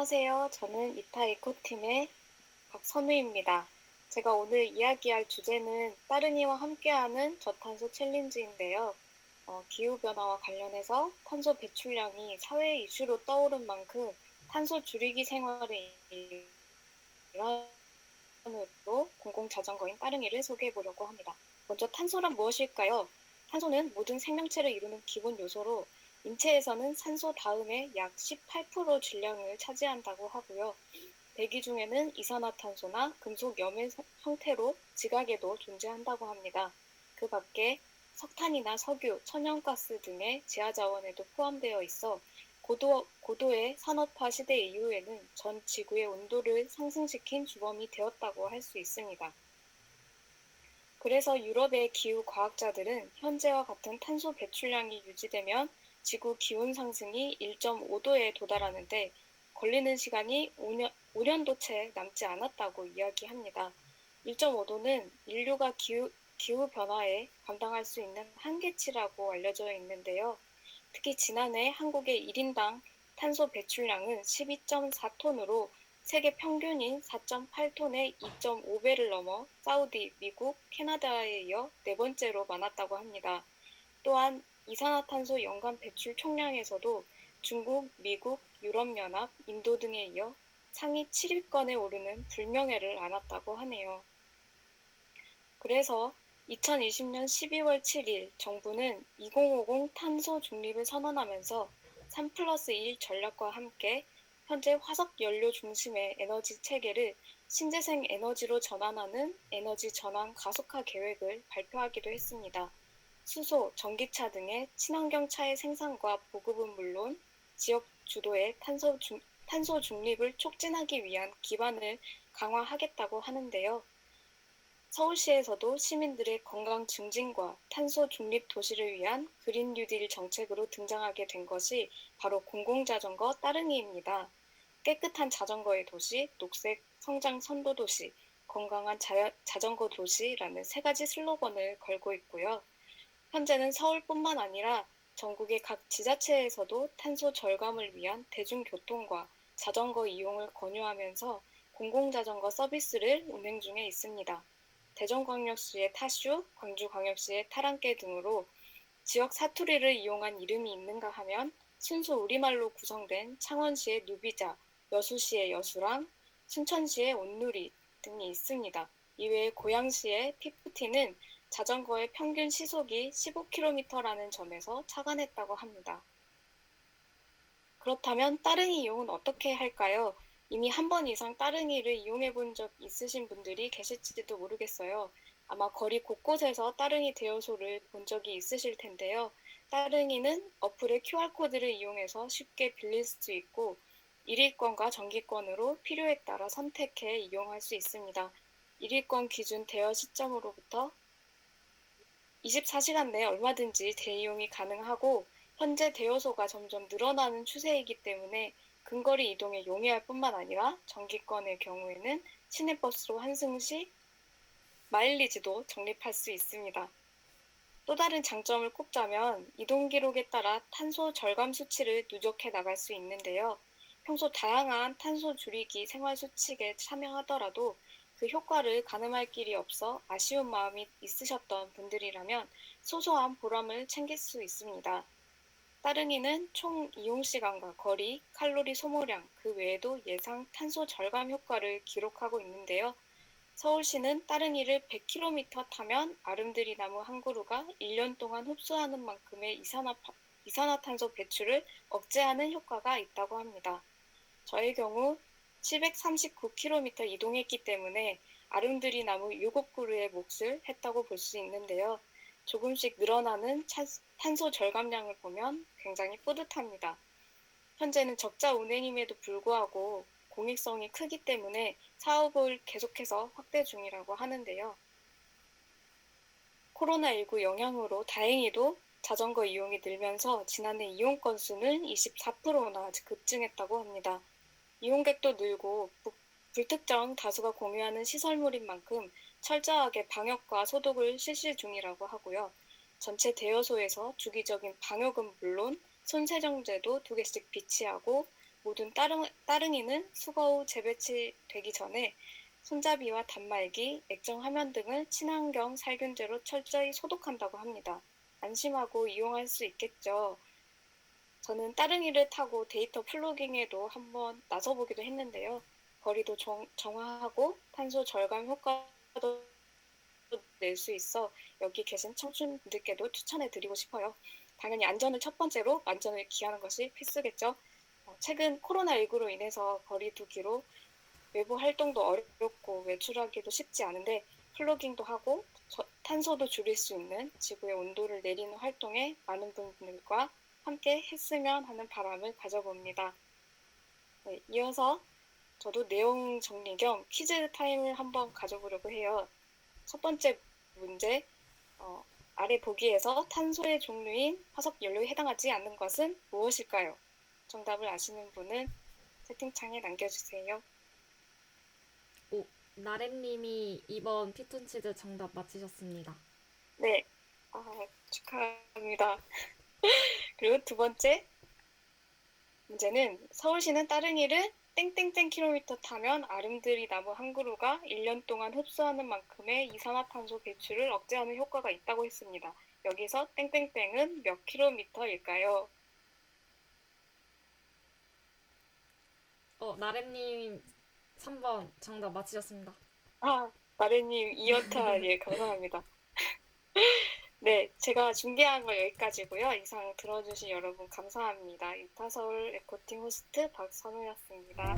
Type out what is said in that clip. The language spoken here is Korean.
안녕하세요. 저는 이타이코팀의 박선우입니다. 제가 오늘 이야기할 주제는 따릉이와 함께하는 저탄소 챌린지인데요. 기후변화와 관련해서 탄소 배출량이 사회 이슈로 떠오른 만큼 탄소 줄이기 생활의 일환으로 공공자전거인 따릉이를 소개해 보려고 합니다. 먼저 탄소란 무엇일까요? 탄소는 모든 생명체를 이루는 기본 요소로 인체에서는 산소 다음에 약 18% 질량을 차지한다고 하고요. 대기 중에는 이산화탄소나 금속 염의 형태로 지각에도 존재한다고 합니다. 그 밖에 석탄이나 석유, 천연가스 등의 제하자원에도 포함되어 있어 고도의 산업화 시대 이후에는 전 지구의 온도를 상승시킨 주범이 되었다고 할 수 있습니다. 그래서 유럽의 기후 과학자들은 현재와 같은 탄소 배출량이 유지되면 지구 기온 상승이 1.5도에 도달하는데 걸리는 시간이 5년도 채 남지 않았다고 이야기합니다. 1.5도는 인류가 기후 변화에 감당할 수 있는 한계치라고 알려져 있는데요. 특히 지난해 한국의 1인당 탄소 배출량은 12.4톤으로 세계 평균인 4.8톤의 2.5배를 넘어 사우디, 미국, 캐나다에 이어 네 번째로 많았다고 합니다. 또한 이산화탄소 연간 배출 총량에서도 중국, 미국, 유럽연합, 인도 등에 이어 상위 7위권에 오르는 불명예를 안았다고 하네요. 그래서 2020년 12월 7일 정부는 2050 탄소 중립을 선언하면서 3+1 전략과 함께 현재 화석 연료 중심의 에너지 체계를 신재생 에너지로 전환하는 에너지 전환 가속화 계획을 발표하기도 했습니다. 수소, 전기차 등의 친환경 차의 생산과 보급은 물론 지역 주도의 탄소 중립을 촉진하기 위한 기반을 강화하겠다고 하는데요. 서울시에서도 시민들의 건강 증진과 탄소 중립 도시를 위한 그린 뉴딜 정책으로 등장하게 된 것이 바로 공공자전거 따릉이입니다. 깨끗한 자전거의 도시, 녹색 성장 선도 도시, 건강한 자전거 도시라는 세 가지 슬로건을 걸고 있고요. 현재는 서울뿐만 아니라 전국의 각 지자체에서도 탄소 절감을 위한 대중교통과 자전거 이용을 권유하면서 공공자전거 서비스를 운행 중에 있습니다. 대전광역시의 타슈, 광주광역시의 타랑깨 등으로 지역 사투리를 이용한 이름이 있는가 하면 순수 우리말로 구성된 창원시의 누비자, 여수시의 여수랑, 순천시의 온누리 등이 있습니다. 이외에 고양시의 피프티는 자전거의 평균 시속이 15km라는 점에서 착안했다고 합니다. 그렇다면 따릉이 이용은 어떻게 할까요? 이미 한 번 이상 따릉이를 이용해 본 적 있으신 분들이 계실지도 모르겠어요. 아마 거리 곳곳에서 따릉이 대여소를 본 적이 있으실 텐데요. 따릉이는 어플의 QR코드를 이용해서 쉽게 빌릴 수 있고 일일권과 정기권으로 필요에 따라 선택해 이용할 수 있습니다. 일일권 기준 대여 시점으로부터 24시간 내에 얼마든지 대이용이 가능하고 현재 대여소가 점점 늘어나는 추세이기 때문에 근거리 이동에 용이할 뿐만 아니라 정기권의 경우에는 시내버스로 환승 시 마일리지도 적립할 수 있습니다. 또 다른 장점을 꼽자면 이동 기록에 따라 탄소 절감 수치를 누적해 나갈 수 있는데요. 평소 다양한 탄소 줄이기 생활 수칙에 참여하더라도 그 효과를 가늠할 길이 없어 아쉬운 마음이 있으셨던 분들이라면 소소한 보람을 챙길 수 있습니다. 따릉이는 총 이용시간과 거리, 칼로리 소모량, 그 외에도 예상 탄소 절감 효과를 기록하고 있는데요. 서울시는 따릉이를 100km 타면 아름드리 나무 한 그루가 1년 동안 흡수하는 만큼의 이산화탄소 배출을 억제하는 효과가 있다고 합니다. 저의 경우 739km 이동했기 때문에 아름드리 나무 7그루의 몫을 했다고 볼 수 있는데요. 조금씩 늘어나는 탄소 절감량을 보면 굉장히 뿌듯합니다. 현재는 적자 운행임에도 불구하고 공익성이 크기 때문에 사업을 계속해서 확대 중이라고 하는데요. 코로나19 영향으로 다행히도 자전거 이용이 늘면서 지난해 이용 건수는 24%나 급증했다고 합니다. 이용객도 늘고 불특정 다수가 공유하는 시설물인 만큼 철저하게 방역과 소독을 실시 중이라고 하고요. 전체 대여소에서 주기적인 방역은 물론 손세정제도 2개씩 비치하고 모든 따릉이는 수거 후 재배치되기 전에 손잡이와 단말기, 액정 화면 등을 친환경 살균제로 철저히 소독한다고 합니다. 안심하고 이용할 수 있겠죠. 저는 따릉이를 타고 데이터 플로깅에도 한번 나서보기도 했는데요. 거리도 정화하고 탄소 절감 효과도 낼 수 있어 여기 계신 청춘분들께도 추천해드리고 싶어요. 당연히 안전을 첫 번째로 안전을 기하는 것이 필수겠죠. 최근 코로나19로 인해서 거리두기로 외부 활동도 어렵고 외출하기도 쉽지 않은데 플로깅도 하고 탄소도 줄일 수 있는 지구의 온도를 내리는 활동에 많은 분들과 함께 했으면 하는 바람을 가져봅니다. 네, 이어서 저도 내용 정리 겸 퀴즈 타임을 한번 가져보려고 해요. 첫 번째 문제, 아래 보기에서 탄소의 종류인 화석연료에 해당하지 않는 것은 무엇일까요? 정답을 아시는 분은 채팅창에 남겨주세요. 오, 나래님이 이번 피톤치드 정답 맞히셨습니다. 네, 축하합니다. 그리고 두 번째 문제는 서울시는 따릉이를 땡땡땡 킬로미터 타면 아름드리 나무 한 그루가 1년 동안 흡수하는 만큼의 이산화탄소 배출을 억제하는 효과가 있다고 했습니다. 여기서 땡땡땡은 몇 킬로미터일까요? 나래님 3번 정답 맞히셨습니다. 마레님 2연타 예, 감사합니다. 네, 제가 준비한 거 여기까지고요. 이상 들어주신 여러분 감사합니다. 이타서울 에코팀 호스트 박선우였습니다.